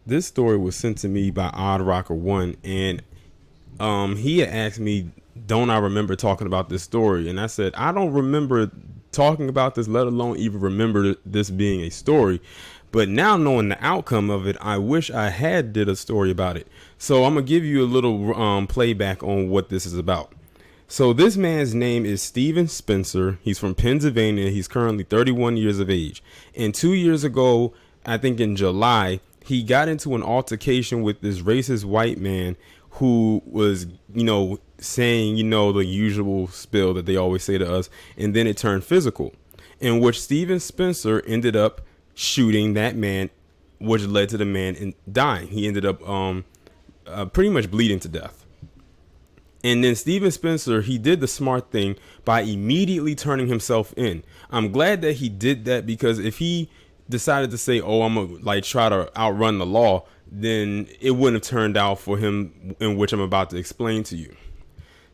This story was sent to me by Odd Rocker One, and he had asked me, "Don't I remember talking about this story?" And I said, "I don't remember talking about this, let alone even remember this being a story." But now knowing the outcome of it, I wish I had did a story about it. So I'm gonna give you a little playback on what this is about. So this man's name is Steven Spencer. He's from Pennsylvania. He's currently 31 years of age. And 2 years ago, I think in July, he got into an altercation with this racist white man who was, saying, the usual spill that they always say to us. And then it turned physical, in which Steven Spencer ended up shooting that man, which led to the man dying. He ended up pretty much bleeding to death. And then Steven Spencer, he did the smart thing by immediately turning himself in. I'm glad that he did that, because if he decided to say, "Oh, I'm gonna try to outrun the law," then it wouldn't have turned out for him, in which I'm about to explain to you.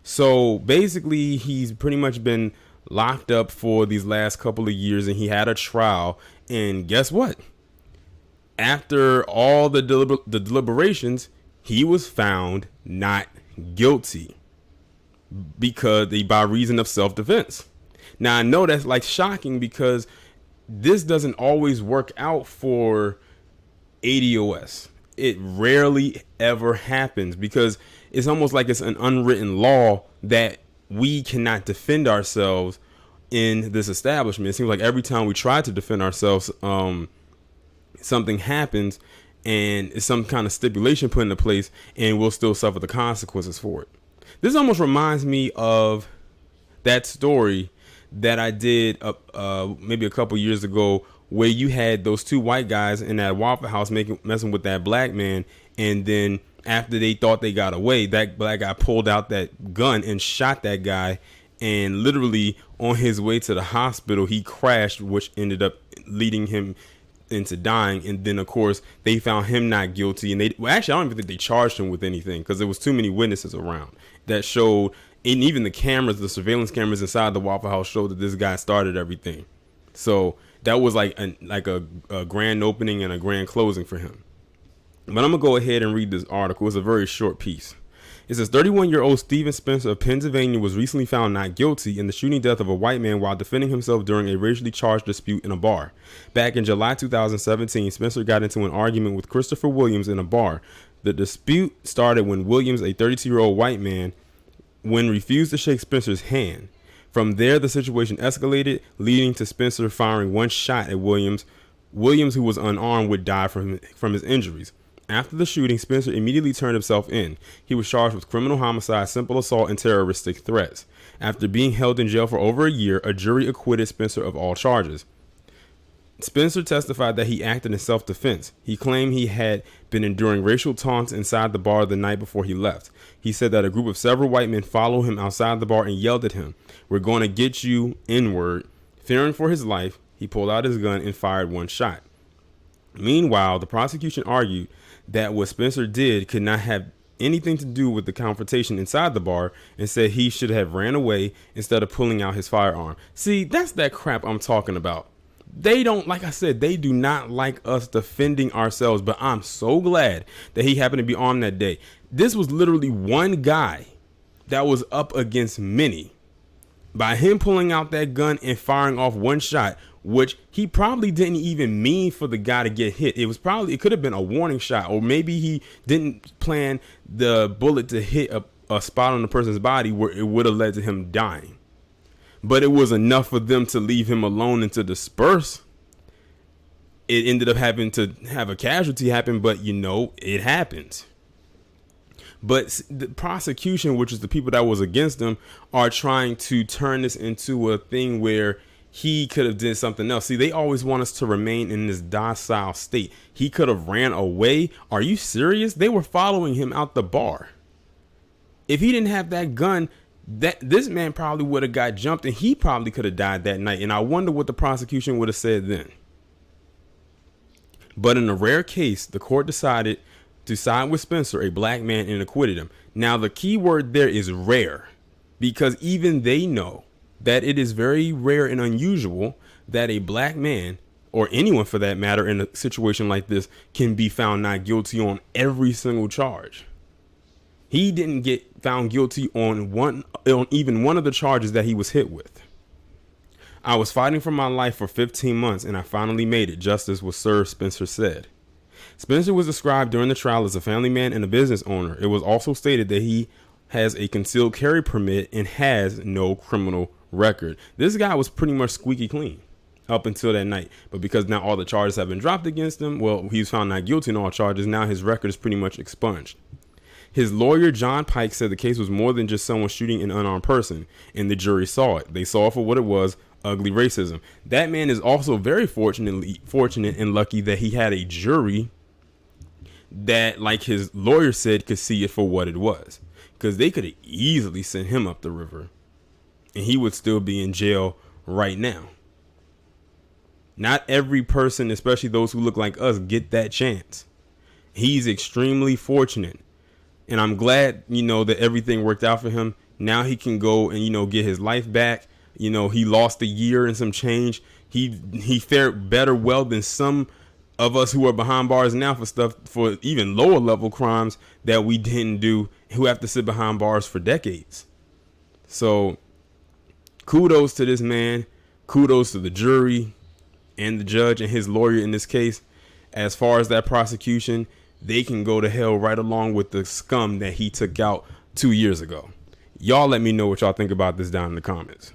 So basically, he's pretty much been locked up for these last couple of years, and he had a trial. And guess what? After all the deliberations, he was found not guilty by reason of self-defense. Now, I know that's shocking, because this doesn't always work out for ADOS. It rarely ever happens, because it's almost like it's an unwritten law that we cannot defend ourselves in this establishment. It seems like every time we try to defend ourselves, something happens, and it's some kind of stipulation put into place, and we'll still suffer the consequences for it. This almost reminds me of that story that I did maybe a couple years ago, where you had those two white guys in that Waffle House messing with that black man, and then after they thought they got away, that black guy pulled out that gun and shot that guy, and literally on his way to the hospital, he crashed, which ended up leading him into dying. And then of course they found him not guilty, and actually I don't even think they charged him with anything, because there was too many witnesses around that showed, and even the surveillance cameras inside the Waffle House showed that this guy started everything. So that was like a grand opening and a grand closing for him. But I'm gonna go ahead and read this article. It's a very short piece. It says 31-year-old Steven Spencer of Pennsylvania was recently found not guilty in the shooting death of a white man while defending himself during a racially charged dispute in a bar. Back in July 2017, Spencer got into an argument with Christopher Williams in a bar. The dispute started when Williams, a 32-year-old white man, refused to shake Spencer's hand. From there, the situation escalated, leading to Spencer firing one shot at Williams. Williams, who was unarmed, would die from his injuries. After the shooting, Spencer immediately turned himself in. He was charged with criminal homicide, simple assault, and terroristic threats. After being held in jail for over a year, a jury acquitted Spencer of all charges. Spencer testified that he acted in self-defense. He claimed he had been enduring racial taunts inside the bar the night before he left. He said that a group of several white men followed him outside the bar and yelled at him, "We're going to get you, N-word." Fearing for his life, he pulled out his gun and fired one shot. Meanwhile, the prosecution argued that what Spencer did could not have anything to do with the confrontation inside the bar, and said he should have ran away instead of pulling out his firearm. See, that's that crap I'm talking about. They don't, like I said, they do not like us defending ourselves, but I'm so glad that he happened to be armed that day. This was literally one guy that was up against many. By him pulling out that gun and firing off one shot, which he probably didn't even mean for the guy to get hit. It could have been a warning shot, or maybe he didn't plan the bullet to hit a spot on the person's body where it would have led to him dying. But it was enough for them to leave him alone and to disperse. It ended up having to have a casualty happen, but it happened. But the prosecution, which is the people that was against him, are trying to turn this into a thing where he could have did something else. See, they always want us to remain in this docile state. He could have ran away. Are you serious? They were following him out the bar. If he didn't have that gun, this man probably would have got jumped, and he probably could have died that night. And I wonder what the prosecution would have said then. But in a rare case, the court decided to side with Spencer, a black man, and acquitted him. Now, the key word there is rare, because even they know that it is very rare and unusual that a black man or anyone for that matter in a situation like this, can be found not guilty on every single charge. He didn't get found guilty on even one of the charges that he was hit with. I was fighting for my life for 15 months and I finally made it. Justice was served, Spencer said. Spencer was described during the trial as a family man and a business owner. It was also stated that he has a concealed carry permit and has no criminal record. This guy was pretty much squeaky clean up until that night. But because now all the charges have been dropped against him, well, he was found not guilty on all charges. Now his record is pretty much expunged. His lawyer, John Pike, said the case was more than just someone shooting an unarmed person, and the jury saw it. They saw it for what it was, ugly racism. That man is also very fortunate and lucky that he had a jury that, like his lawyer said, could see it for what it was. Because they could have easily sent him up the river, and he would still be in jail right now. Not every person, especially those who look like us, get that chance. He's extremely fortunate. And I'm glad, that everything worked out for him. Now he can go and, get his life back. He lost a year and some change. He fared better well than some of us who are behind bars now for even lower level crimes that we didn't do, who have to sit behind bars for decades. So kudos to this man. Kudos to the jury and the judge and his lawyer in this case. As far as that prosecution, they can go to hell right along with the scum that he took out 2 years ago. Y'all let me know what y'all think about this down in the comments.